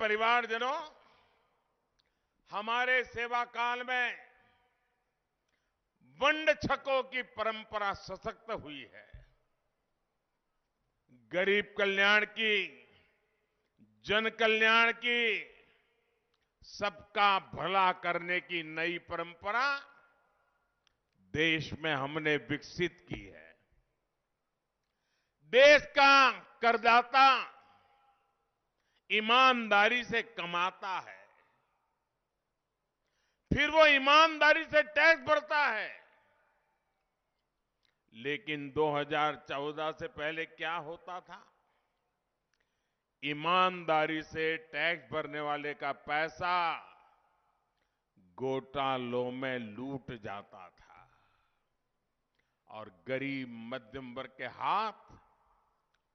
परिवारजनों, हमारे सेवा काल में वंड छकों की परंपरा सशक्त हुई है। गरीब कल्याण की, जन कल्याण की, सबका भला करने की नई परंपरा देश में हमने विकसित की है। देश का करदाता ईमानदारी से कमाता है, फिर वो ईमानदारी से टैक्स भरता है। लेकिन 2014 से पहले क्या होता था? ईमानदारी से टैक्स भरने वाले का पैसा घोटालों में लूट जाता था और गरीब मध्यम वर्ग के हाथ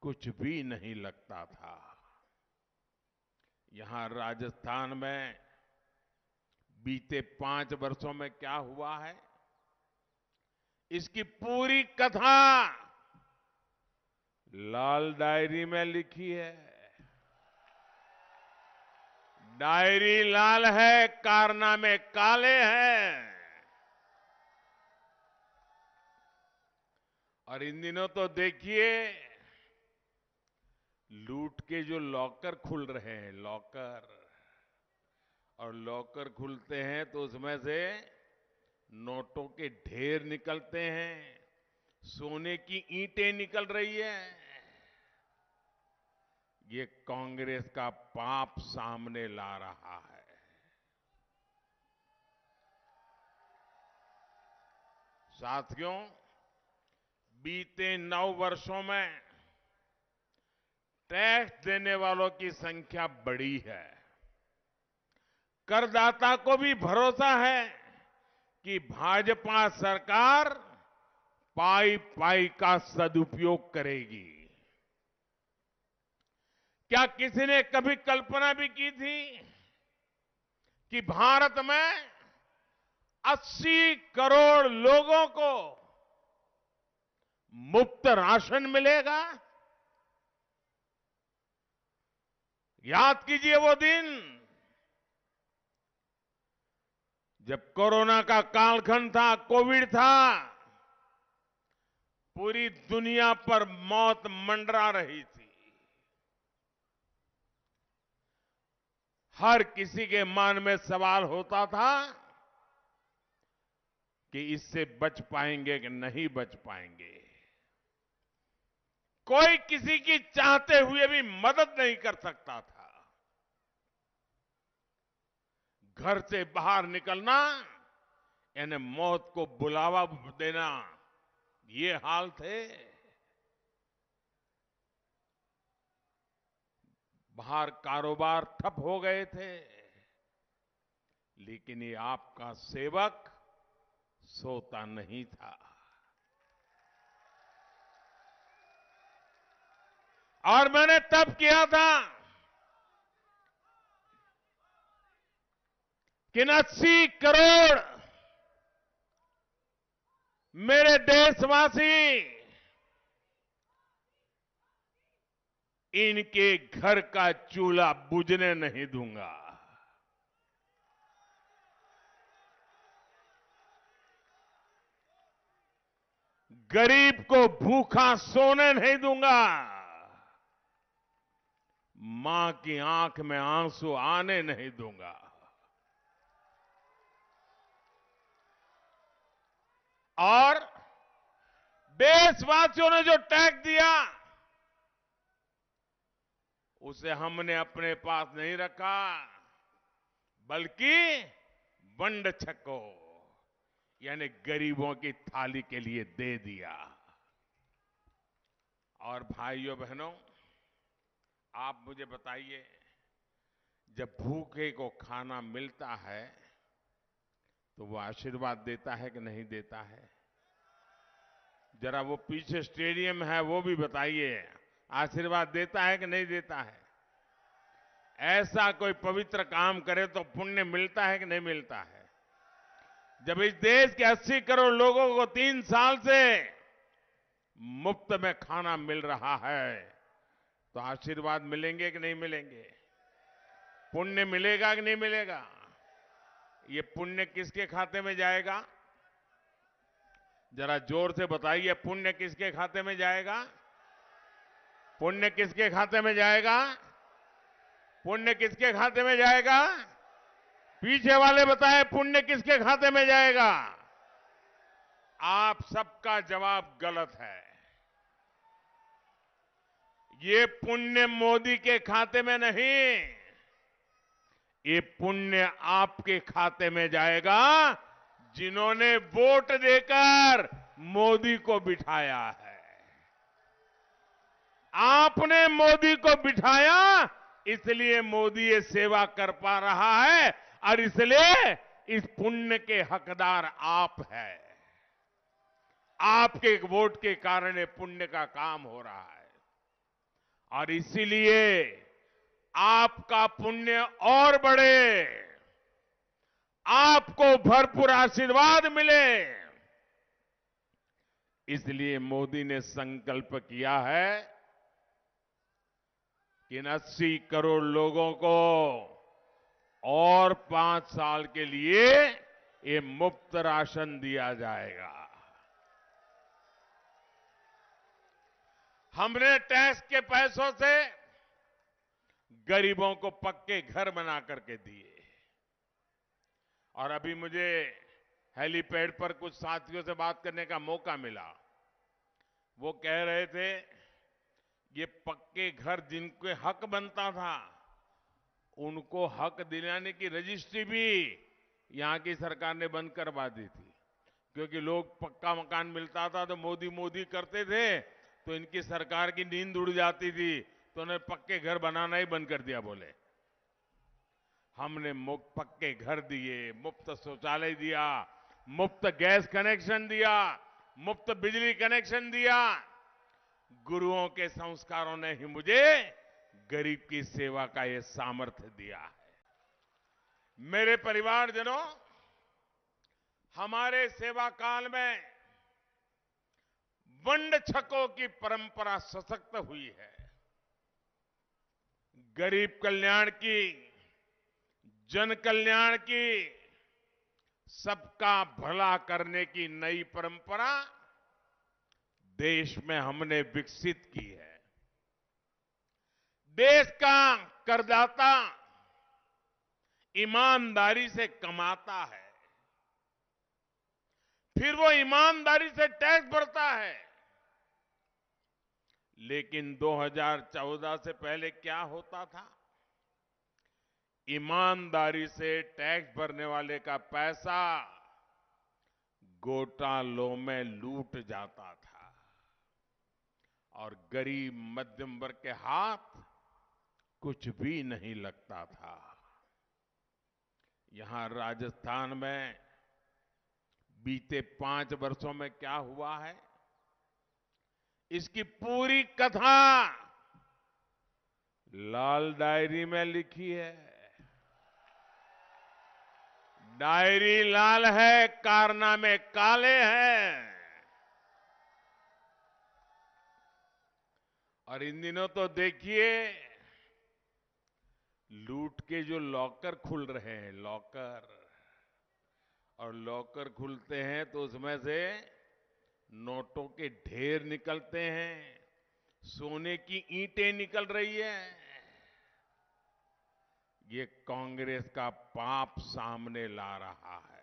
कुछ भी नहीं लगता था। यहां राजस्थान में बीते 5 वर्षों में क्या हुआ है, इसकी पूरी कथा लाल डायरी में लिखी है। डायरी लाल है, कारनामे काले हैं। और इन दिनों तो देखिए, लूट के जो लॉकर खुल रहे हैं, लॉकर, और लॉकर खुलते हैं तो उसमें से नोटों के ढेर निकलते हैं, सोने की ईंटें निकल रही है। ये कांग्रेस का पाप सामने ला रहा है। साथियों, बीते 9 वर्षों में टैक्स देने वालों की संख्या बढ़ी है। करदाता को भी भरोसा है कि भाजपा सरकार पाई पाई का सदुपयोग करेगी। क्या किसी ने कभी कल्पना भी की थी कि भारत में 80 करोड़ लोगों को मुफ्त राशन मिलेगा? याद कीजिए वो दिन जब कोरोना का कालखंड था, कोविड था, पूरी दुनिया पर मौत मंडरा रही थी। हर किसी के मन में सवाल होता था कि इससे बच पाएंगे कि नहीं बच पाएंगे। कोई किसी की चाहते हुए भी मदद नहीं कर सकता था। घर से बाहर निकलना यानी मौत को बुलावा देना, ये हाल थे। बाहर कारोबार ठप हो गए थे, लेकिन ये आपका सेवक सोता नहीं था। और मैंने तब किया था कि 80 करोड़ मेरे देशवासी इनके घर का चूल्हा बुझने नहीं दूंगा। गरीब को भूखा सोने नहीं दूंगा। मां की आंख में आंसू आने नहीं दूंगा। और देशवासियों ने जो टैक्स दिया, उसे हमने अपने पास नहीं रखा, बल्कि वंड छको यानी गरीबों की थाली के लिए दे दिया। और भाइयों बहनों, आप मुझे बताइए, जब भूखे को खाना मिलता है तो वो आशीर्वाद देता है कि नहीं देता है? जरा वो पीछे स्टेडियम है, वो भी बताइए, आशीर्वाद देता है कि नहीं देता है? ऐसा कोई पवित्र काम करे तो पुण्य मिलता है कि नहीं मिलता है? जब इस देश के 80 करोड़ लोगों को 3 साल से मुफ्त में खाना मिल रहा है, तो आशीर्वाद मिलेंगे कि नहीं मिलेंगे? पुण्य मिलेगा कि नहीं मिलेगा? ये पुण्य किसके खाते में जाएगा? जरा जोर से बताइए, पुण्य किसके खाते में जाएगा? पुण्य किसके खाते में जाएगा? पुण्य किसके खाते में जाएगा? पीछे वाले बताएं, पुण्य किसके खाते में जाएगा? आप सबका जवाब गलत है। ये पुण्य मोदी के खाते में नहीं, ये पुण्य आपके खाते में जाएगा, जिन्होंने वोट देकर मोदी को बिठाया है। आपने मोदी को बिठाया, इसलिए मोदी ये सेवा कर पा रहा है, और इसलिए इस पुण्य के हकदार आप हैं। आपके वोट के कारण ये पुण्य का काम हो रहा है, और इसीलिए आपका पुण्य और बढ़े, आपको भरपूर आशीर्वाद मिले, इसलिए मोदी ने संकल्प किया है कि इन 80 करोड़ लोगों को और 5 साल के लिए ये मुफ्त राशन दिया जाएगा। हमने टैक्स के पैसों से गरीबों को पक्के घर बना करके दिए। और अभी मुझे हेलीपैड पर कुछ साथियों से बात करने का मौका मिला। वो कह रहे थे, ये पक्के घर जिनके हक बनता था, उनको हक दिलाने की रजिस्ट्री भी यहां की सरकार ने बंद करवा दी थी। क्योंकि लोग पक्का मकान मिलता था तो मोदी मोदी करते थे, तो इनकी सरकार की नींद उड़ जाती थी, तो उन्होंने पक्के घर बनाना ही बंद कर दिया। बोले हमने मुफ्त पक्के घर दिए, मुफ्त शौचालय दिया, मुफ्त गैस कनेक्शन दिया, मुफ्त बिजली कनेक्शन दिया। गुरुओं के संस्कारों ने ही मुझे गरीब की सेवा का यह सामर्थ्य दिया है। मेरे परिवारजनों, हमारे सेवा काल में वंड छकों की परंपरा सशक्त हुई है। गरीब कल्याण की, जन कल्याण की, सबका भला करने की नई परंपरा देश में हमने विकसित की है। देश का करदाता ईमानदारी से कमाता है, फिर वो ईमानदारी से टैक्स भरता है। लेकिन 2014 से पहले क्या होता था? ईमानदारी से टैक्स भरने वाले का पैसा घोटालों में लूट जाता था, और गरीब मध्यम वर्ग के हाथ कुछ भी नहीं लगता था। यहां राजस्थान में बीते 5 वर्षों में क्या हुआ है, इसकी पूरी कथा लाल डायरी में लिखी है। डायरी लाल है, कारनामे काले हैं। और इन दिनों तो देखिए, लूट के जो लॉकर खुल रहे हैं, लॉकर, और लॉकर खुलते हैं तो उसमें से नोटों के ढेर निकलते हैं, सोने की ईंटें निकल रही है। ये कांग्रेस का पाप सामने ला रहा है।